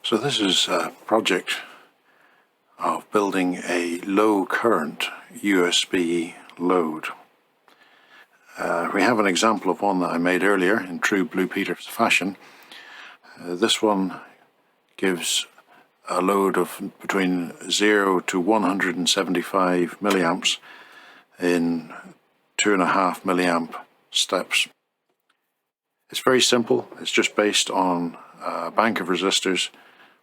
So this is a project of building a low current USB load. We have an example of one that I made earlier in true Blue Peter fashion. This one gives a load of between 0 to 175 milliamps in 2.5 milliamp steps. It's very simple. It's just based on a bank of resistors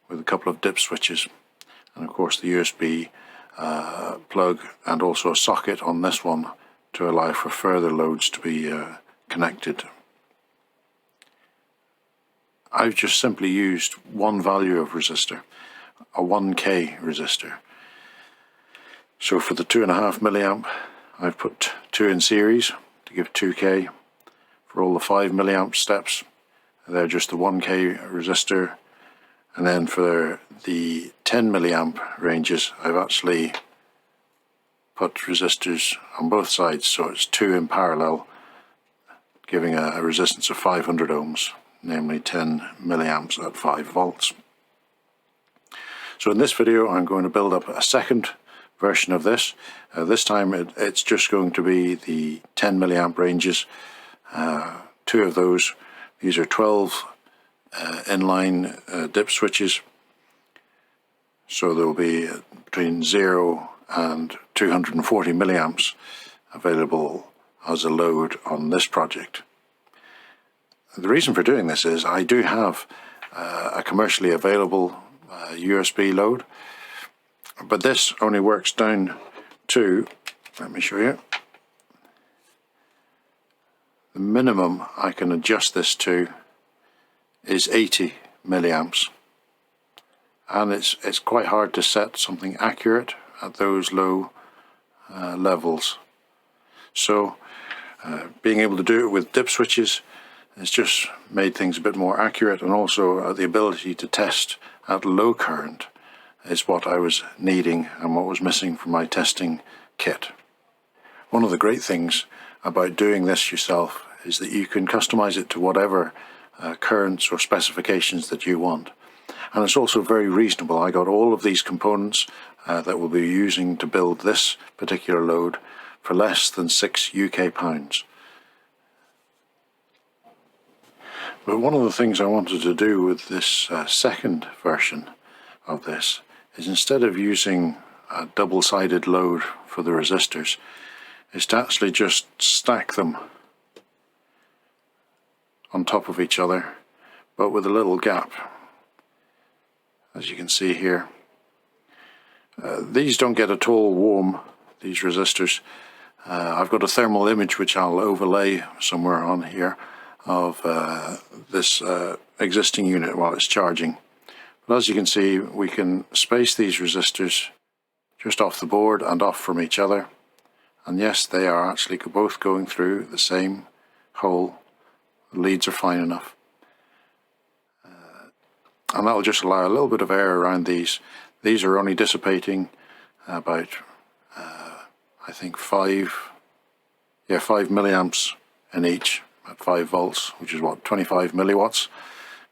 with a couple of dip switches, and of course the USB plug, and also a socket on this one to allow for further loads to be connected. I've just simply used one value of resistor, a 1K resistor. So for the 2.5 milliamp, I've put 2 in series to give 2K. For all the 5 milliamp steps, they're just the 1K resistor. And then for the 10 milliamp ranges, I've actually put resistors on both sides, so it's 2 in parallel, giving a resistance of 500 ohms, namely 10 milliamps at 5 volts. So in this video I'm going to build up a second version of this. This time it's just going to be the 10 milliamp ranges, 2 of those. These are 12 inline dip switches, so there will be between 0 and 240 milliamps available as a load on this project. The reason for doing this is I do have a commercially available USB load, but this only works down to, let me show you, the minimum I can adjust this to is 80 milliamps, and it's quite hard to set something accurate at those low levels. So being able to do it with dip switches has just made things a bit more accurate, and also the ability to test at low current is what I was needing and what was missing from my testing kit. One of the great things about doing this yourself is that you can customize it to whatever currents or specifications that you want. And it's also very reasonable. I got all of these components that we'll be using to build this particular load for less than £6 UK. But one of the things I wanted to do with this second version of this is, instead of using a double-sided load for the resistors, is to actually just stack them on top of each other, but with a little gap, as you can see here. These don't get at all warm, these resistors. I've got a thermal image which I'll overlay somewhere on here of this existing unit while it's charging. But as you can see, we can space these resistors just off the board and off from each other, and yes, they are actually both going through the same hole. The leads are fine enough, and that will just allow a little bit of air around these. These are only dissipating about I think 5 milliamps in each at 5 volts, which is what, 25 milliwatts,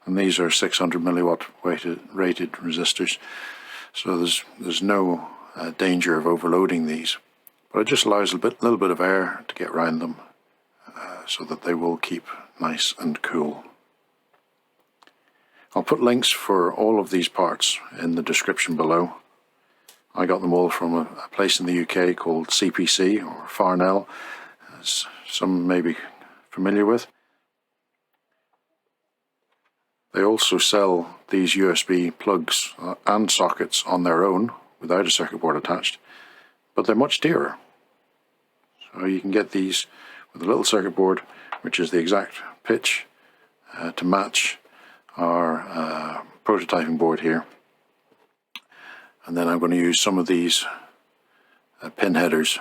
and these are 600 milliwatt rated resistors, so there's no danger of overloading these, but it just allows a little bit of air to get around them so that they will keep nice and cool. I'll put links for all of these parts in the description below. I got them all from a place in the UK called CPC, or Farnell, as some may be familiar with. They also sell these USB plugs and sockets on their own without a circuit board attached, but they're much dearer. So you can get these with a little circuit board, which is the exact pitch to match our prototyping board here. And then I'm going to use some of these pin headers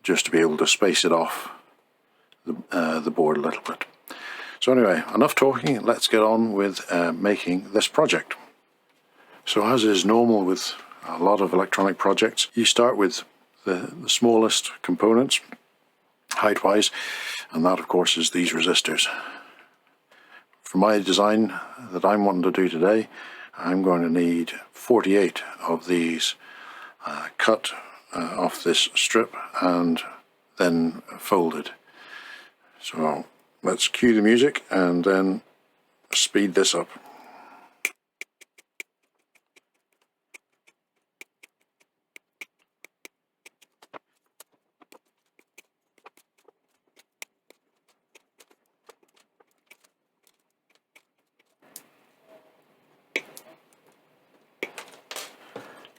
just to be able to space it off the board a little bit. So anyway, enough talking, let's get on with making this project. So as is normal with a lot of electronic projects, you start with the smallest components height-wise, and that of course is these resistors. For my design that I'm wanting to do today, I'm going to need 48 of these cut off this strip and then folded. So let's cue the music and then speed this up.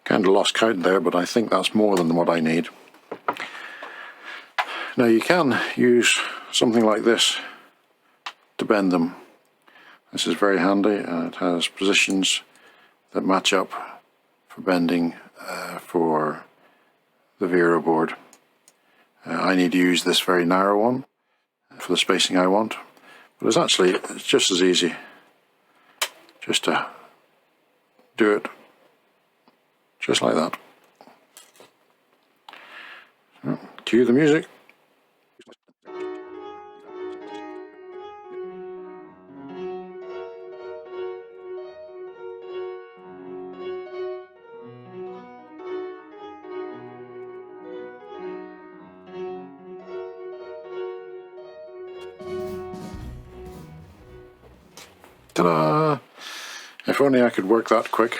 Kind of lost count there, but I think that's more than what I need. Now you can use something like this to bend them. This is very handy, and it has positions that match up for bending for the Vero-board. I need to use this very narrow one for the spacing I want, but it's just as easy just to do it just like that. So, cue the music. Ta-da! If only I could work that quick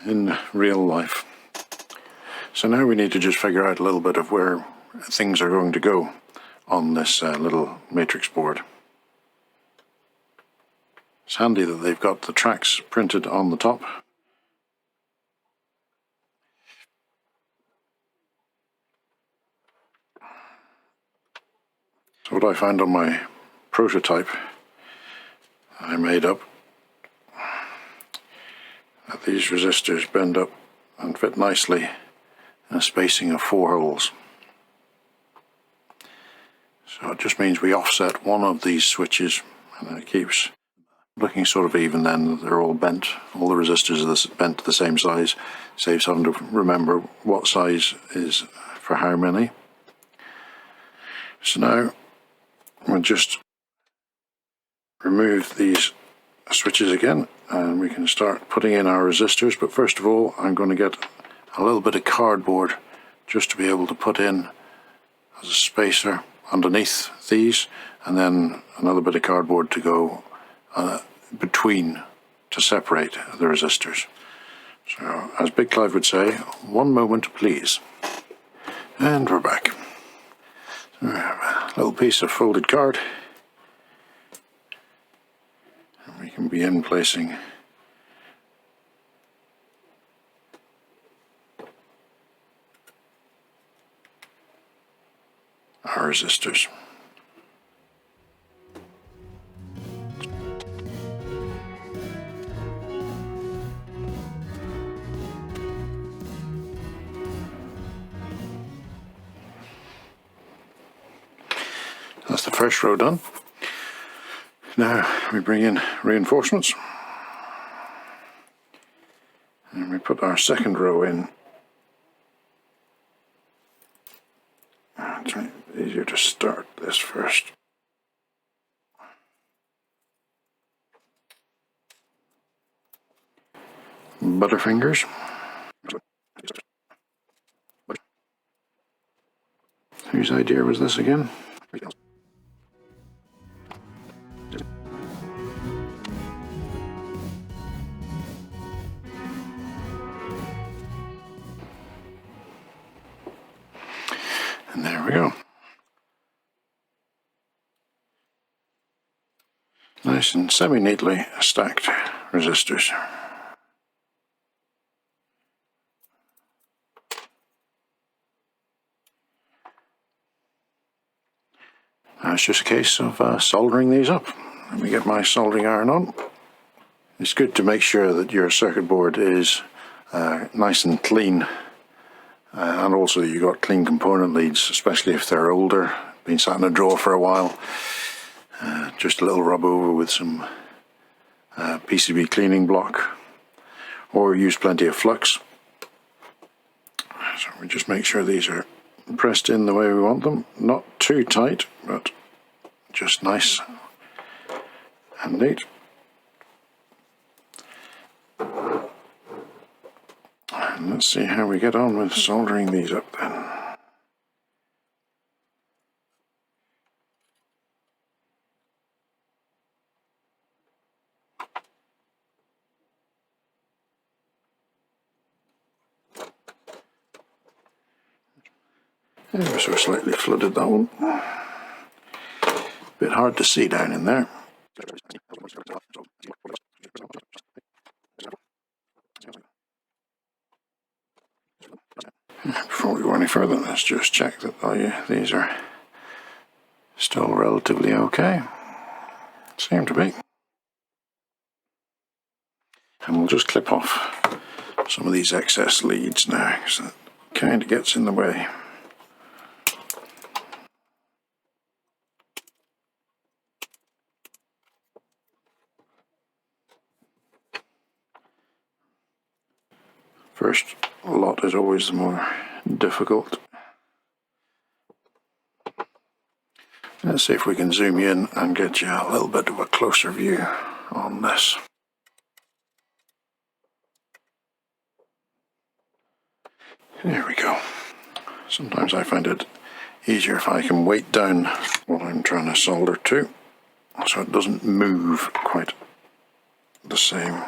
in real life. So now we need to just figure out a little bit of where things are going to go on this little matrix board. It's handy that they've got the tracks printed on the top. So what I found on my prototype I made up, that these resistors bend up and fit nicely in a spacing of 4 holes. So it just means we offset one of these switches and it keeps looking sort of even then. They're all bent, all the resistors are bent to the same size. Saves having to remember what size is for how many. So now we'll just remove these switches again and we can start putting in our resistors, but first of all I'm going to get a little bit of cardboard just to be able to put in as a spacer underneath these, and then another bit of cardboard to go between to separate the resistors. So as Big Clive would say, one moment please. And we're back. So we have a little piece of folded card. We can begin placing our resistors. That's the first row done. Now we bring in reinforcements and we put our second row in. It's easier to start this first. Butterfingers. Whose idea was this again? And there we go. Nice and semi-neatly stacked resistors. Now it's just a case of soldering these up. Let me get my soldering iron on. It's good to make sure that your circuit board is nice and clean, and also you've got clean component leads, especially if they're older, been sat in a drawer for a while. Just a little rub over with some PCB cleaning block, or use plenty of flux. So we just make sure these are pressed in the way we want them, not too tight, but just nice and neat. And let's see how we get on with soldering these up then. Ever so slightly flooded that one. Bit hard to see down in there. Before we go any further, let's just check that these are still relatively okay. Seem to be. And we'll just clip off some of these excess leads now, because that kind of gets in the way. First lot is always the more difficult. Let's see if we can zoom in and get you a little bit of a closer view on this. There we go. Sometimes I find it easier if I can weight down what I'm trying to solder to, so it doesn't move quite the same.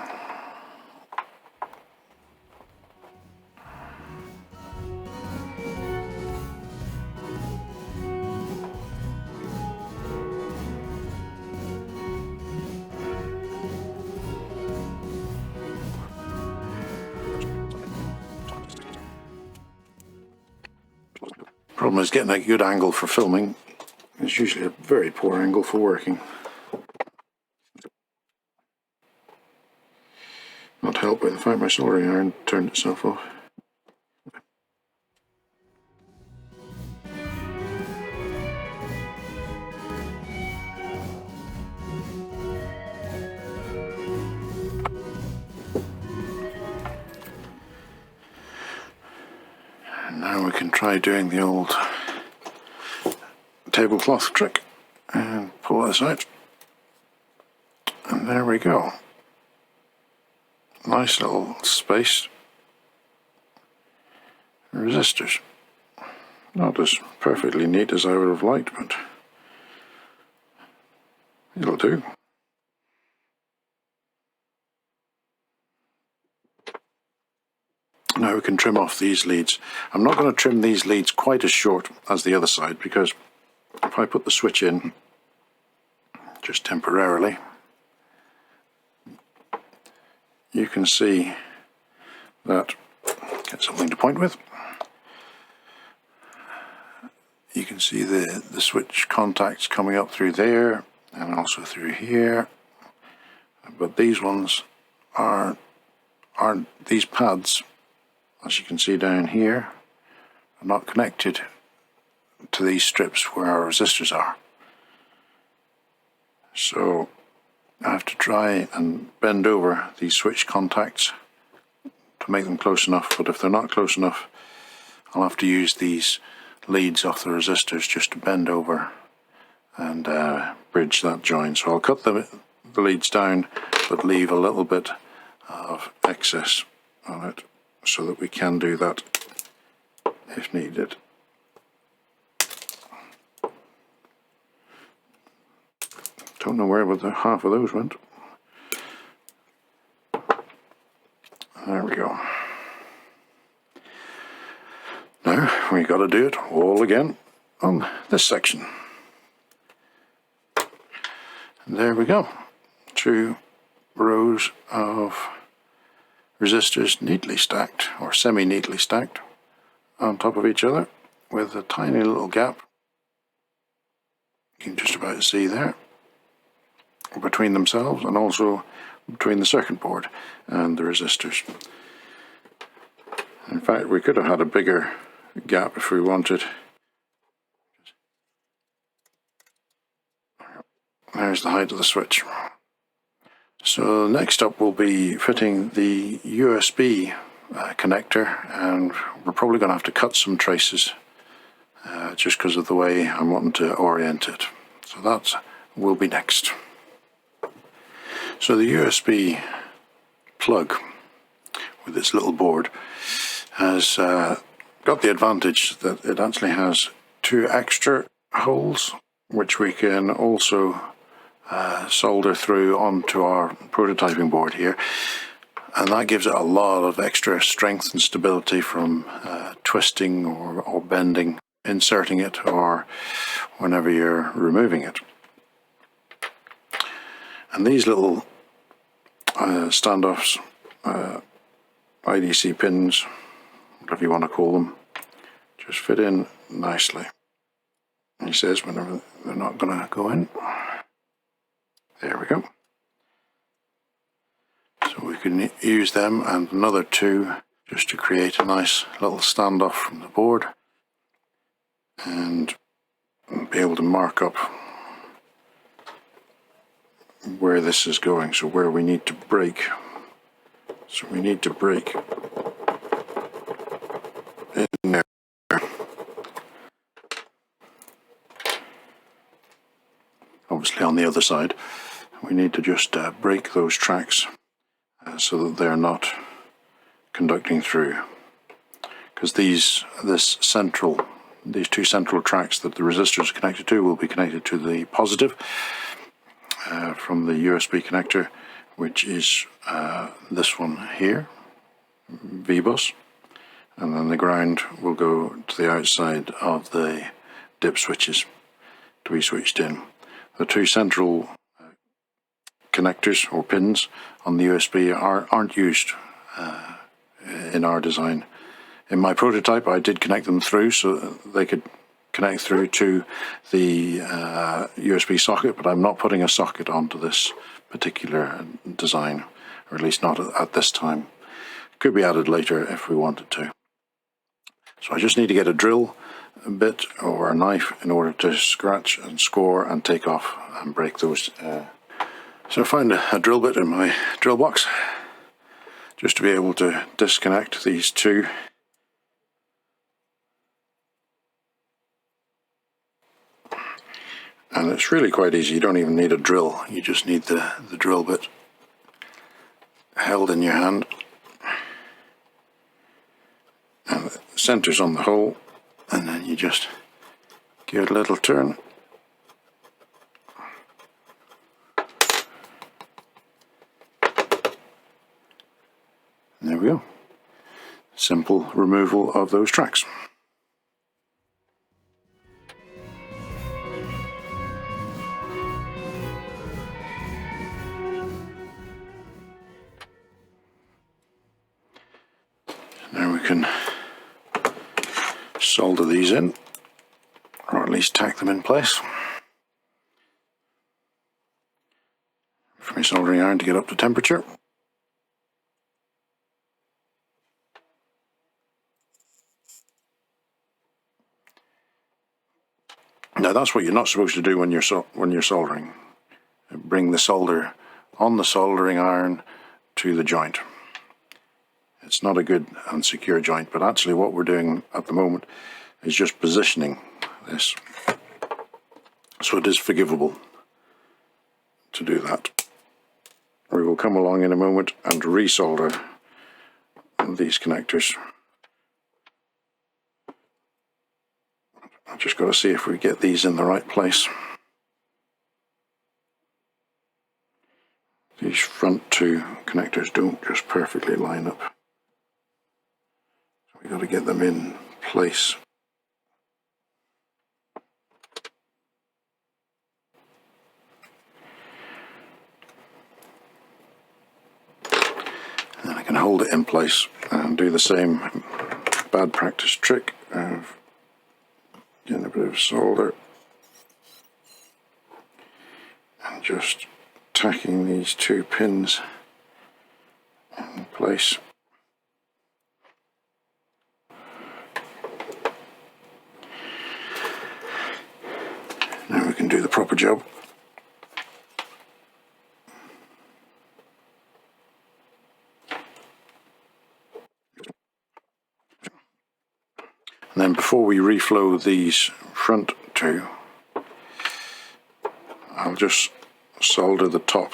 Problem is getting a good angle for filming. It's usually a very poor angle for working. Not helped by the fact my soldering iron turned itself off. And now we can try doing the old tablecloth trick and pull this out. And there we go. Nice little spaced resistors. Not as perfectly neat as I would have liked, but it'll do. Now we can trim off these leads. I'm not going to trim these leads quite as short as the other side, because if I put the switch in just temporarily, you can see that, get something to point with, you can see the switch contacts coming up through there and also through here, but these ones aren't these pads, as you can see down here, are not connected to these strips where our resistors are. So I have to try and bend over these switch contacts to make them close enough, but if they're not close enough, I'll have to use these leads off the resistors just to bend over and bridge that joint. So I'll cut the leads down, but leave a little bit of excess on it so that we can do that if needed. Don't know where the half of those went. There we go. Now we got to do it all again on this section. And there we go. 2 rows of resistors neatly stacked, or semi-neatly stacked, on top of each other with a tiny little gap. You can just about see there, between themselves and also between the circuit board and the resistors. In fact, we could have had a bigger gap if we wanted. There's the height of the switch. So next up will be fitting the USB connector, and we're probably going to have to cut some traces just because of the way I'm wanting to orient it. So that will be next. So the USB plug, with its little board has got the advantage that it actually has 2 extra holes which we can also solder through onto our prototyping board here, and that gives it a lot of extra strength and stability from twisting or bending, inserting it, or whenever you're removing it. And these little standoffs, IDC pins, whatever you want to call them, just fit in nicely. He says whenever they're not going to go in. There we go. So we can use them and another 2 just to create a nice little standoff from the board, and be able to mark up where this is going, so where we need to break. So we need to break in there. Obviously on the other side, we need to just break those tracks so that they're not conducting through. Because these 2 central tracks that the resistors are connected to will be connected to the positive from the USB connector, which is this one here, V-bus, and then the ground will go to the outside of the dip switches to be switched in. The 2 central connectors or pins on the USB aren't used in our design. In my prototype I did connect them through so they could connect through to the USB socket, but I'm not putting a socket onto this particular design, or at least not at this time. Could be added later if we wanted to. So I just need to get a drill bit or a knife in order to scratch and score and take off and break those. So I found a drill bit in my drill box just to be able to disconnect these 2. And it's really quite easy. You don't even need a drill, you just need the drill bit held in your hand, and it centers on the hole, and then you just give it a little turn. And there we go. Simple removal of those tracks. Now we can solder these in, or at least tack them in place. For my soldering iron to get up to temperature. Now that's what you're not supposed to do when you're soldering. Bring the solder on the soldering iron to the joint. It's not a good and secure joint, but actually what we're doing at the moment is just positioning this. So it is forgivable to do that. We will come along in a moment and resolder these connectors. I've just got to see if we get these in the right place. These front 2 connectors don't just perfectly line up. We've got to get them in place. And then I can hold it in place and do the same bad practice trick of getting a bit of solder and just tacking these 2 pins in place. Now we can do the proper job. And then before we reflow these front 2, I'll just solder the top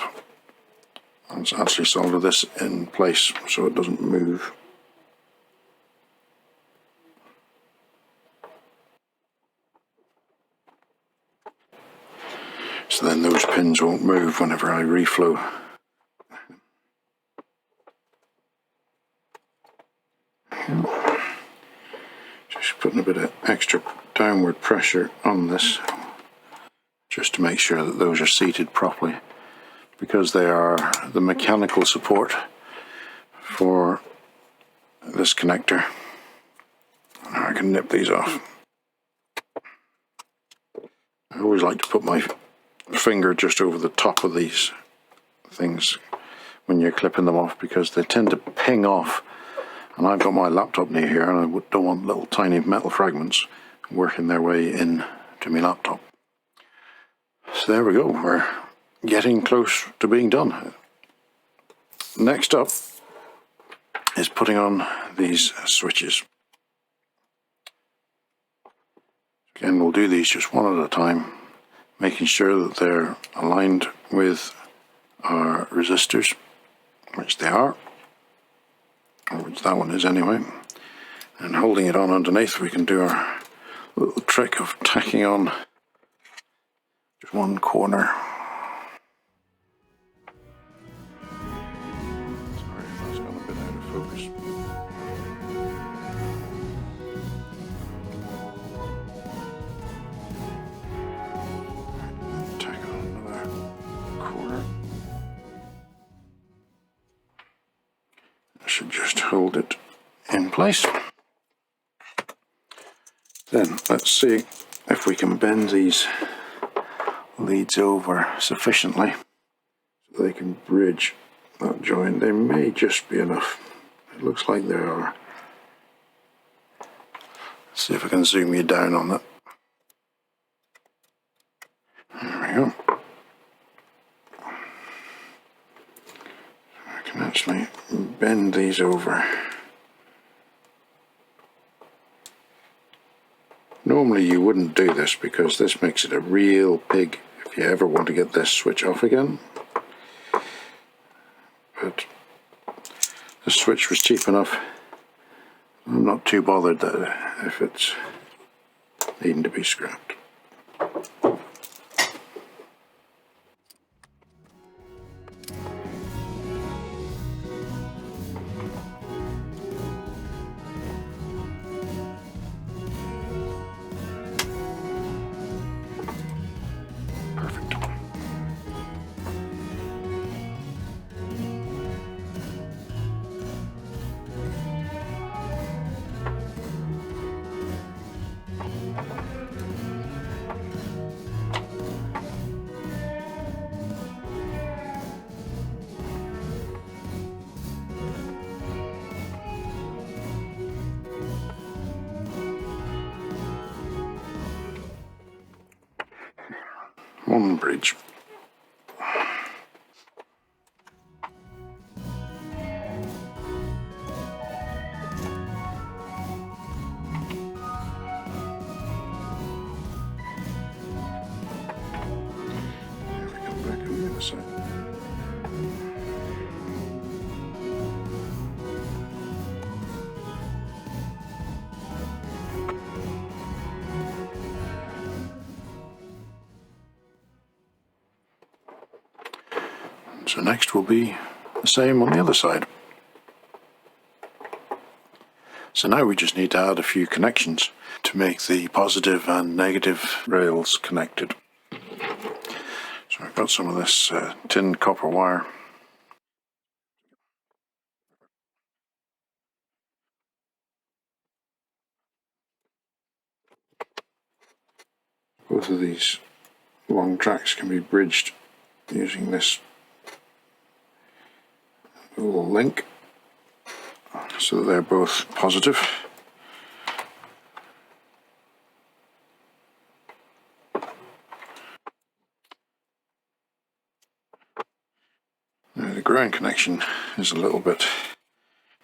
Let's actually solder this in place so it doesn't move. So then those pins won't move whenever I reflow. Just putting a bit of extra downward pressure on this just to make sure that those are seated properly, because they are the mechanical support for this connector. Now I can nip these off. I always like to put my finger just over the top of these things when you're clipping them off, because they tend to ping off, and I've got my laptop near here and I don't want little tiny metal fragments working their way in to my laptop. So there we go, we're getting close to being done. Next up is putting on these switches. Again, we'll do these just one at a time, making sure that they're aligned with our resistors, which they are, or which that one is anyway. And holding it on underneath, we can do our little trick of tacking on just one corner. Sorry if that's gone a bit out of focus. Tack on another corner. I should just hold it in place. Then let's see if we can bend these leads over sufficiently so they can bridge that joint. They may just be enough. It looks like they are. Let's see if I can zoom you down on that. There we go. I can actually bend these over. Normally you wouldn't do this because this makes it a real pig if you ever want to get this switch off again. But the switch was cheap enough. I'm not too bothered that if it's needing to be scrapped. One bridge. So next will be the same on the other side. So now we just need to add a few connections to make the positive and negative rails connected. So I've got some of this tin copper wire. Both of these long tracks can be bridged using this little link so that they're both positive. Now the ground connection is a little bit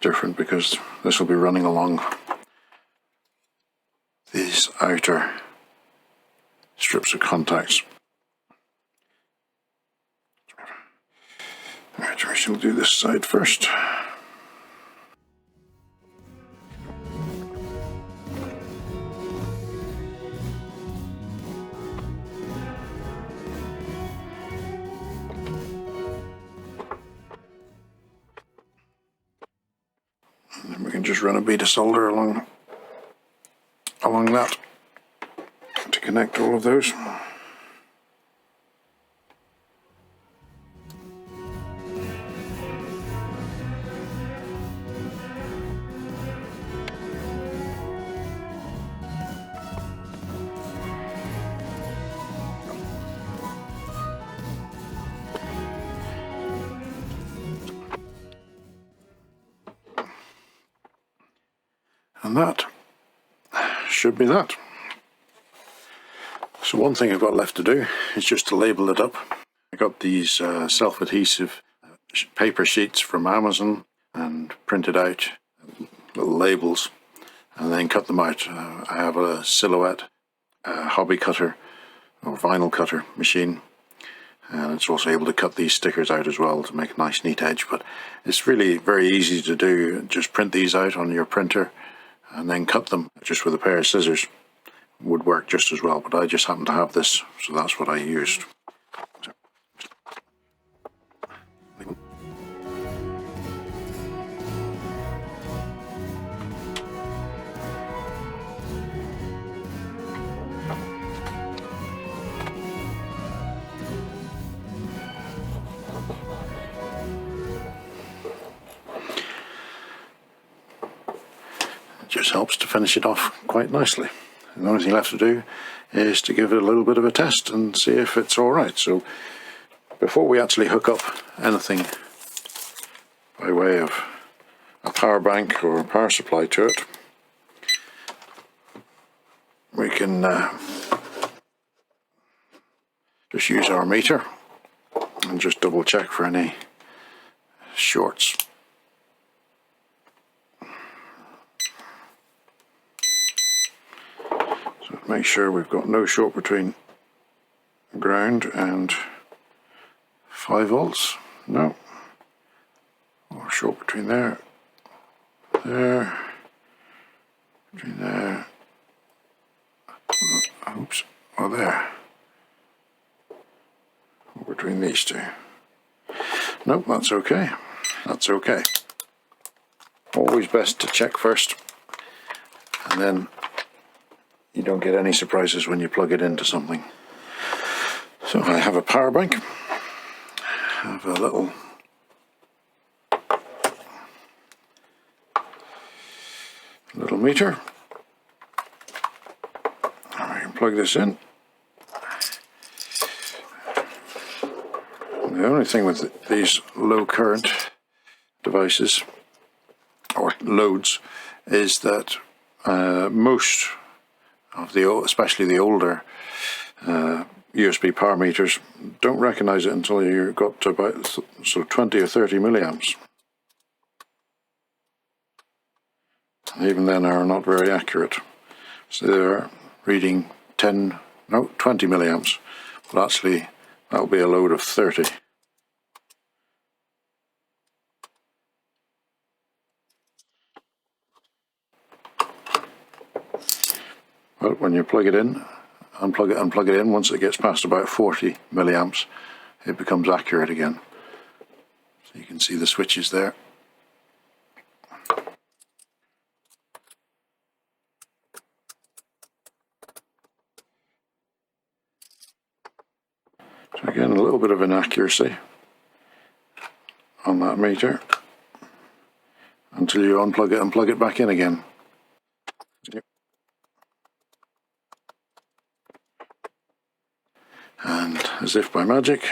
different because this will be running along these outer strips of contacts. Right, we shall do this side first. And then we can just run a bead of solder along that to connect all of those. And that should be that. So one thing I've got left to do is just to label it up. I got these self-adhesive paper sheets from Amazon and printed out little labels and then cut them out. I have a Silhouette hobby cutter or vinyl cutter machine, and it's also able to cut these stickers out as well to make a nice neat edge, but it's really very easy to do. Just print these out on your printer and then cut them just with a pair of scissors. Would work just as well, but I just happen to have this, so that's what I used. It just helps to finish it off quite nicely. The only thing left to do is to give it a little bit of a test and see if it's alright. So before we actually hook up anything by way of a power bank or a power supply to it, we can just use our meter and just double check for any shorts. Make sure we've got no short between ground and 5 volts. No. Or short between there, between there, oops, or there. Or between these two. Nope, that's okay. That's okay. Always best to check first, and then you don't get any surprises when you plug it into something. So I have a power bank, I have a little meter. I can plug this in. The only thing with these low current devices or loads is that most of especially the older USB power meters don't recognize it until you've got to about sort of 20 or 30 milliamps. Even then are not very accurate. So they're reading 20 milliamps, but actually that'll be a load of 30. But when you plug it in, unplug it and plug it in, once it gets past about 40 milliamps, it becomes accurate again. So you can see the switches there. So again, a little bit of inaccuracy on that meter until you unplug it and plug it back in again. And as if by magic,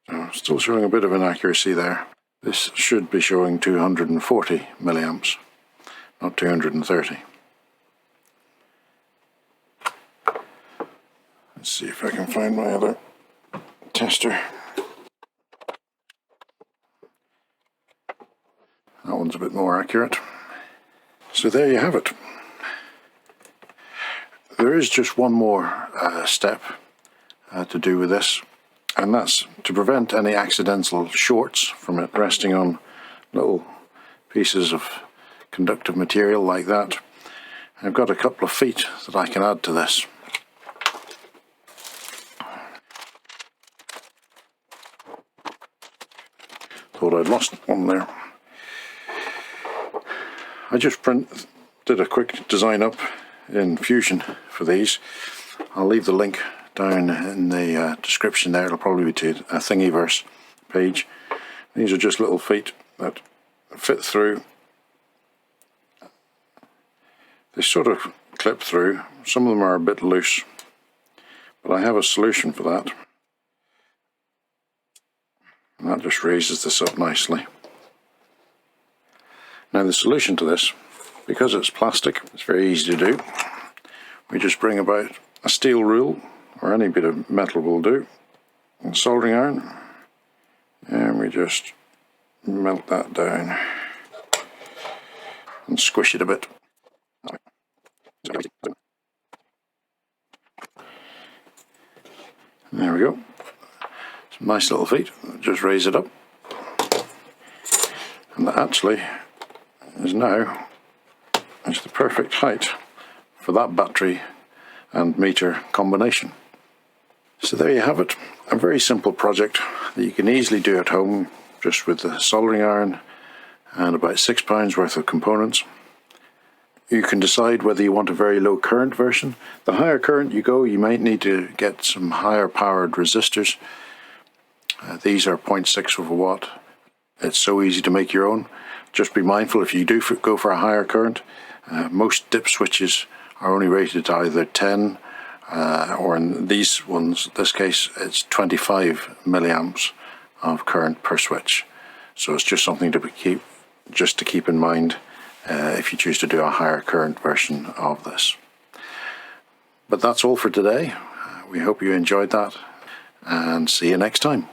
so still showing a bit of inaccuracy there. This should be showing 240 milliamps, not 230. Let's see if I can find my other tester. That one's a bit more accurate. So there you have it. There is just one more step to do with this, and that's to prevent any accidental shorts from it resting on little pieces of conductive material like that. I've got a couple of feet that I can add to this. Thought I'd lost one there. I just did a quick design up in Fusion for these. I'll leave the link down in the description there. It'll probably be to a Thingiverse page. These are just little feet that fit through. They sort of clip through. Some of them are a bit loose, but I have a solution for that. And that just raises this up nicely. Now the solution to this, because it's plastic, it's very easy to do. We just bring about a steel rule, or any bit of metal will do, and soldering iron, and we just melt that down and squish it a bit. There we go. Some nice little feet. Just raise it up, and that actually is now the perfect height for that battery and meter combination. So there you have it, a very simple project that you can easily do at home just with the soldering iron and about £6 worth of components. You can decide whether you want a very low current version. The higher current you go, you might need to get some higher powered resistors. These are 0.6 of a watt. It's so easy to make your own. Just be mindful if you do go for a higher current, most dip switches are only rated to either 10 or in these ones, this case, it's 25 milliamps of current per switch. So it's just something to keep in mind if you choose to do a higher current version of this. But that's all for today. We hope you enjoyed that, and see you next time.